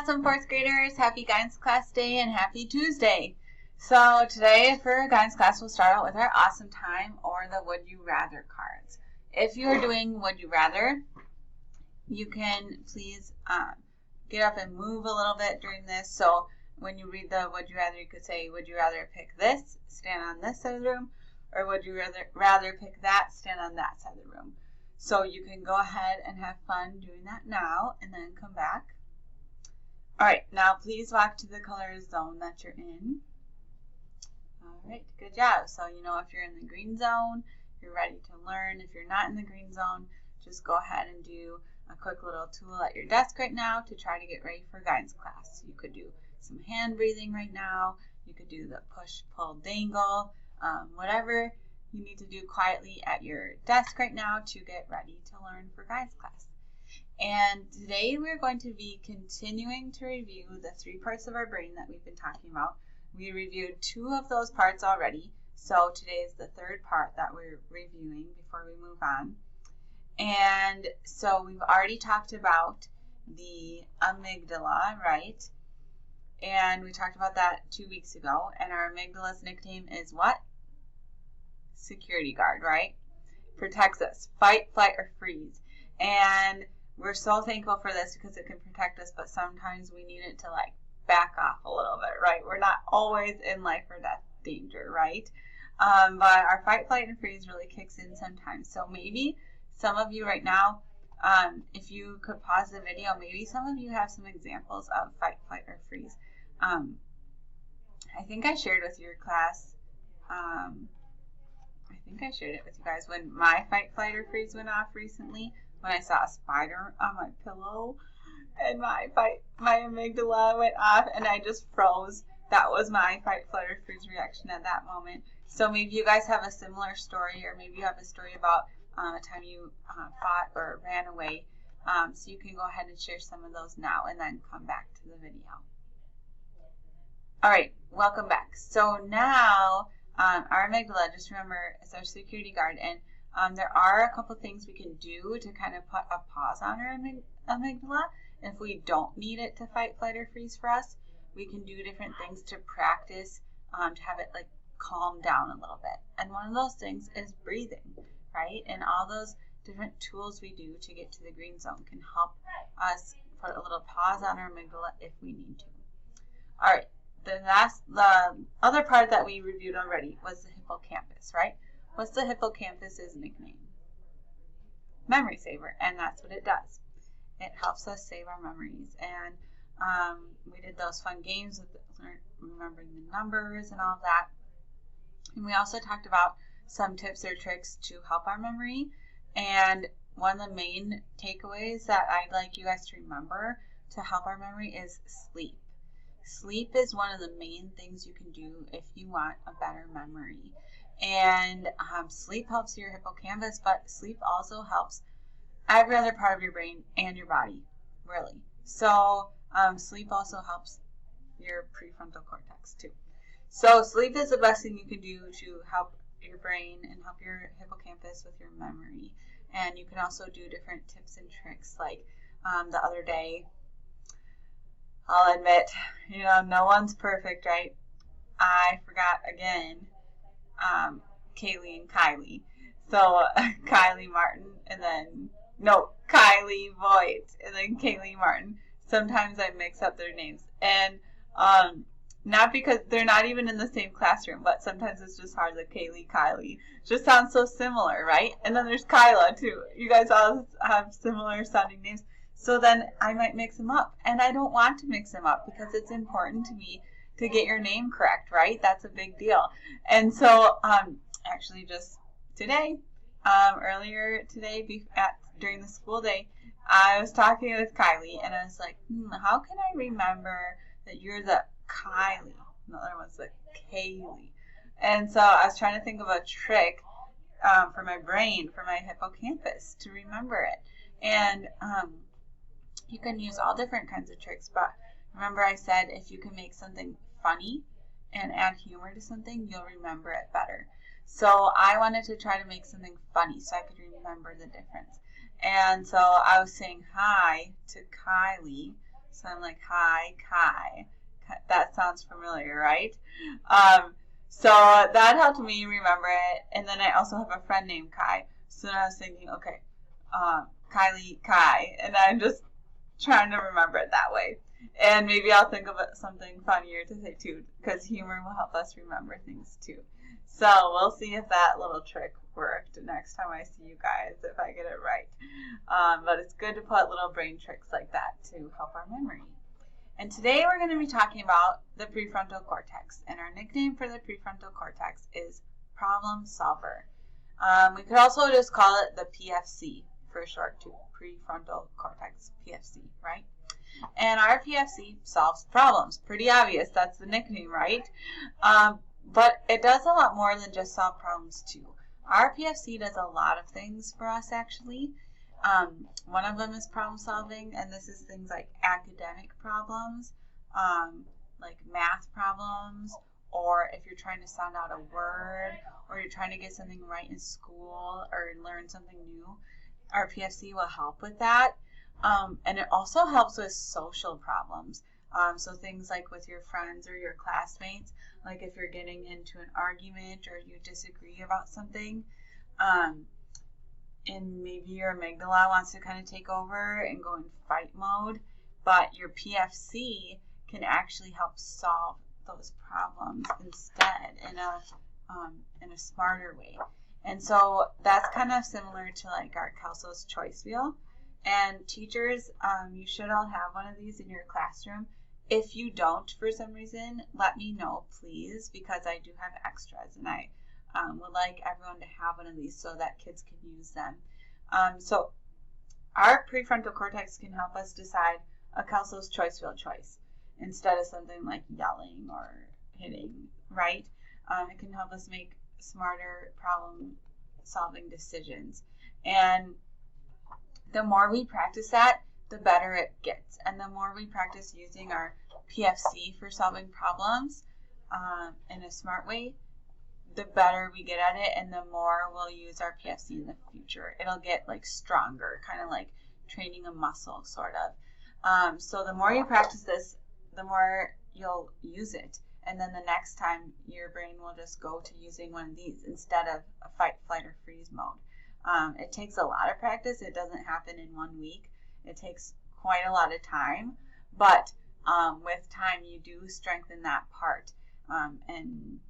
awesome fourth graders. Happy Guidance Class Day and happy Tuesday. So today for Guidance Class, we'll start out with our awesome time or the Would You Rather cards. If you are doing Would You Rather, you can please get up and move a little bit during this. So when you read the Would You Rather, you could say, would you rather pick this, stand on this side of the room, or would you rather pick that, stand on that side of the room. So you can go ahead and have fun doing that now and then come back. All right, now please walk to the color zone that you're in. All right, good job. So you know if you're in the green zone, you're ready to learn. If you're not in the green zone, just go ahead and do a quick little tool at your desk right now to try to get ready for guidance class. You could do some hand breathing right now. You could do the push, pull, dangle, whatever you need to do quietly at your desk right now to get ready to learn for guidance class. And today we're going to be continuing to review the 3 parts of our brain that we've been talking about. We reviewed 2 of those parts already, so today is the 3rd part that we're reviewing before we move on. And so we've already talked about the amygdala, right? And we talked about that 2 weeks ago, and our amygdala's nickname is what? Security guard, right? Protects us, fight, flight, or freeze. And we're so thankful for this because it can protect us, but sometimes we need it to like back off a little bit, right? We're not always in life or death danger, right? But our fight, flight, and freeze really kicks in sometimes. So maybe some of you right now, if you could pause the video, maybe some of you have some examples of fight, flight, or freeze. I think I shared with your class, I think I shared it with you guys when my fight, flight, or freeze went off recently. When I saw a spider on my pillow and my amygdala went off and I just froze. That was my fight, flight, or freeze reaction at that moment. So maybe you guys have a similar story, or maybe you have a story about a time you fought or ran away. So you can go ahead and share some of those now and then come back to the video. All right, welcome back. So now our amygdala, just remember, is our security guard, and there are a couple things we can do to kind of put a pause on our amygdala. If we don't need it to fight, flight, or freeze for us, we can do different things to practice to have it like calm down a little bit. And one of those things is breathing, right? And all those different tools we do to get to the green zone can help us put a little pause on our amygdala if we need to. All right, the other part that we reviewed already was the hippocampus, right? What's the hippocampus's nickname? Memory saver, and that's what it does. It helps us save our memories, and we did those fun games with remembering the numbers and all of that. And we also talked about some tips or tricks to help our memory, and one of the main takeaways that I'd like you guys to remember to help our memory is sleep. Sleep is one of the main things you can do if you want a better memory. And sleep helps your hippocampus, but sleep also helps every other part of your brain and your body, really. So sleep also helps your prefrontal cortex too. So sleep is the best thing you can do to help your brain and help your hippocampus with your memory. And you can also do different tips and tricks, like the other day, I'll admit, no one's perfect, right? I forgot again Kaylee and Kylie. So Kylie Martin Kylie Voigt and then Kaylee Martin. Sometimes I mix up their names. And not because they're not even in the same classroom, but sometimes it's just hard, like Kylie. Just sounds so similar, right? And then there's Kyla too. You guys all have similar sounding names. So then I might mix them up. And I don't want to mix them up because it's important to me to get your name correct, right? That's a big deal. And so actually just today, earlier today during the school day, I was talking with Kylie and I was like, how can I remember that you're the Kylie? And the other one's the Kaylee. And so I was trying to think of a trick for my brain, for my hippocampus to remember it. And you can use all different kinds of tricks, but remember I said if you can make something funny and add humor to something, you'll remember it better. So I wanted to try to make something funny so I could remember the difference. And so I was saying hi to Kylie So I'm like, hi, Kai. That sounds familiar, right? So that helped me remember it. And then I also have a friend named Kai. So then I was thinking, okay, Kylie, Kai. And I'm just trying to remember it that way. And maybe I'll think of something funnier to say too, because humor will help us remember things too. So we'll see if that little trick worked next time I see you guys, if I get it right. But it's good to put little brain tricks like that to help our memory. And today we're going to be talking about the prefrontal cortex. And our nickname for the prefrontal cortex is problem solver. We could also just call it the PFC for short too. Prefrontal cortex, PFC, right? And our PFC solves problems. Pretty obvious, that's the nickname, right? But it does a lot more than just solve problems too. Our PFC does a lot of things for us actually. One of them is problem solving, and this is things like academic problems, like math problems, or if you're trying to sound out a word, or you're trying to get something right in school, or learn something new, our PFC will help with that. And it also helps with social problems. So things like with your friends or your classmates, like if you're getting into an argument or you disagree about something, and maybe your amygdala wants to kind of take over and go in fight mode, but your PFC can actually help solve those problems instead in a smarter way. And so that's kind of similar to like our Kelso's choice wheel. And teachers, you should all have one of these in your classroom. If you don't, for some reason, let me know, please, because I do have extras, and I would like everyone to have one of these so that kids can use them. So our prefrontal cortex can help us decide a Kelso's choice wheel choice instead of something like yelling or hitting, right? It can help us make smarter problem-solving decisions. And the more we practice that, the better it gets. And the more we practice using our PFC for solving problems in a smart way, the better we get at it, and the more we'll use our PFC in the future. It'll get like stronger, kind of like training a muscle, sort of. So the more you practice this, the more you'll use it. And then the next time, your brain will just go to using one of these instead of a fight, flight, or freeze mode. It takes a lot of practice. It doesn't happen in 1 week. It takes quite a lot of time. But with time, you do strengthen that part. And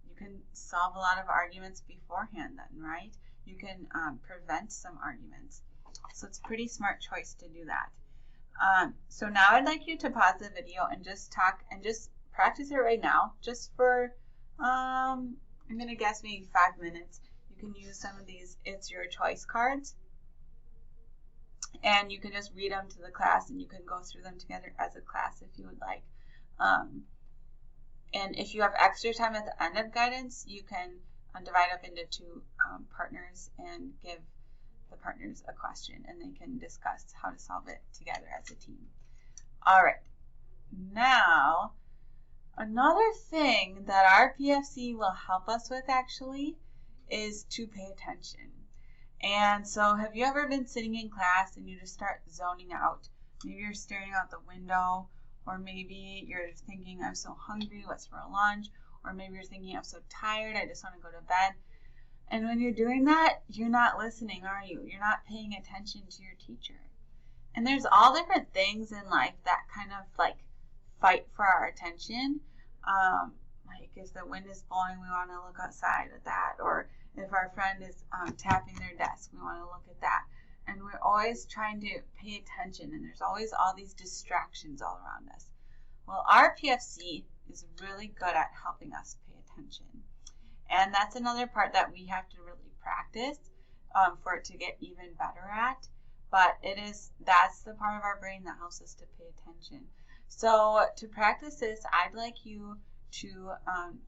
you can solve a lot of arguments beforehand then, right? You can prevent some arguments. So it's a pretty smart choice to do that. So now I'd like you to pause the video and just talk and just practice it right now, just for, I'm going to guess maybe 5 minutes. You can use some of these It's Your Choice cards, and you can just read them to the class, and you can go through them together as a class if you would like. And if you have extra time at the end of guidance, you can divide up into two partners and give the partners a question, and they can discuss how to solve it together as a team. All right. Now, another thing that our PFC will help us with actually is to pay attention. And so have you ever been sitting in class and you just start zoning out? Maybe you're staring out the window, or maybe you're thinking, I'm so hungry, what's for lunch? Or maybe you're thinking, I'm so tired, I just want to go to bed. And when you're doing that, you're not listening, are you? You're not paying attention to your teacher. And there's all different things in life that kind of like fight for our attention. Like if the wind is blowing, we want to look outside at that. Or if our friend is tapping their desk, we want to look at that. And we're always trying to pay attention, and there's always all these distractions all around us. Well, our PFC is really good at helping us pay attention. And that's another part that we have to really practice for it to get even better at. But that's the part of our brain that helps us to pay attention. So to practice this, I'd like you to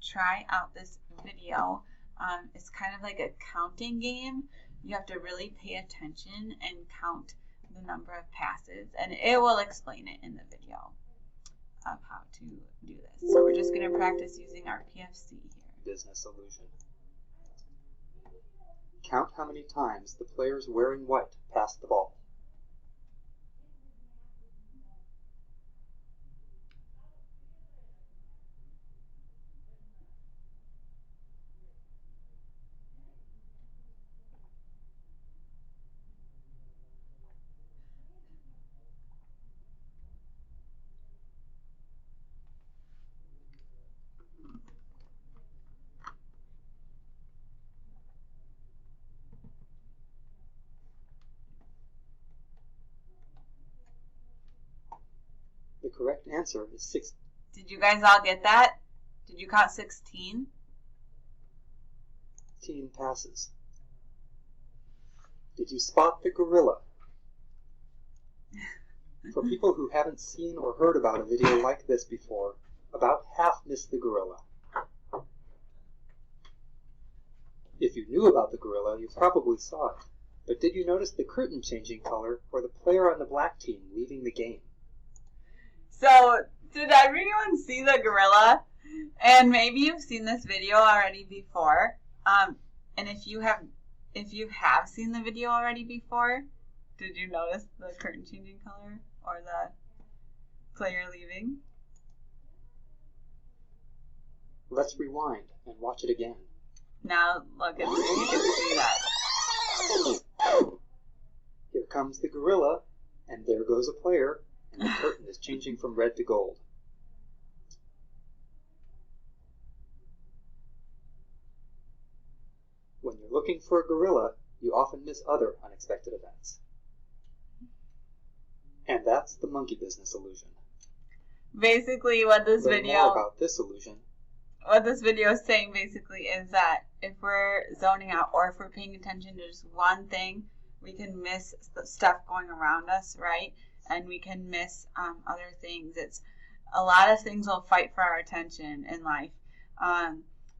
try out this video. It's kind of like a counting game. You have to really pay attention and count the number of passes, and it will explain it in the video of how to do this. So we're just going to practice using our PFC here. Business illusion. Count how many times the players wearing white passed the ball. correct answer is 16 Did you guys all get that? Did you count 16? passes. Did you spot the gorilla? For people who haven't seen or heard about a video like this before, about half missed the gorilla. If you knew about the gorilla, you probably saw it. But did you notice the curtain changing color or the player on the black team leaving the game? So, did everyone see the gorilla? And maybe you've seen this video already before. And if you have seen the video already before, did you notice the curtain changing color or the player leaving? Let's rewind and watch it again. Now look, you can see that. Here comes the gorilla, and there goes a player, and the curtain is changing from red to gold. When you're looking for a gorilla, you often miss other unexpected events. And that's the monkey business illusion. Basically, what this Learn video more about this illusion. What this video is saying basically is that if we're zoning out or if we're paying attention to just one thing, we can miss the stuff going around us, right? And we can miss other things. It's a lot of things will fight for our attention in life.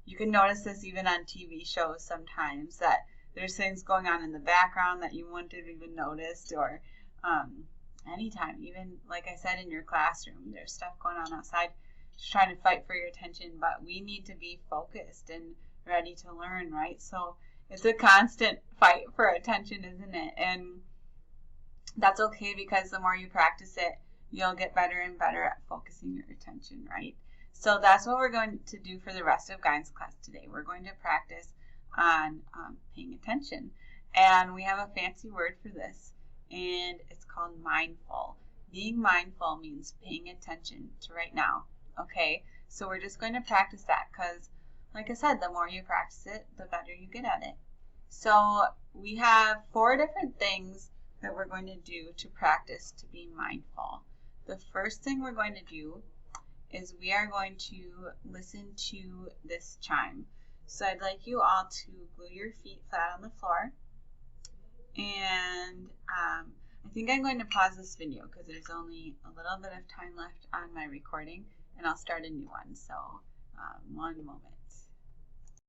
You can notice this even on TV shows sometimes, that there's things going on in the background that you wouldn't have even noticed, or anytime, even like I said, in your classroom, there's stuff going on outside just trying to fight for your attention, but we need to be focused and ready to learn, right? So it's a constant fight for attention, isn't it? And that's okay, because the more you practice it, you'll get better and better at focusing your attention, right? So that's what we're going to do for the rest of guidance class today. We're going to practice on paying attention. And we have a fancy word for this, and it's called mindful. Being mindful means paying attention to right now. Okay, so we're just going to practice that because, like I said, the more you practice it, the better you get at it. So we have 4 different things that we're going to do to practice to be mindful. The first thing we're going to do is we are going to listen to this chime. So I'd like you all to glue your feet flat on the floor. And I think I'm going to pause this video because there's only a little bit of time left on my recording, and I'll start a new one. So 1 moment.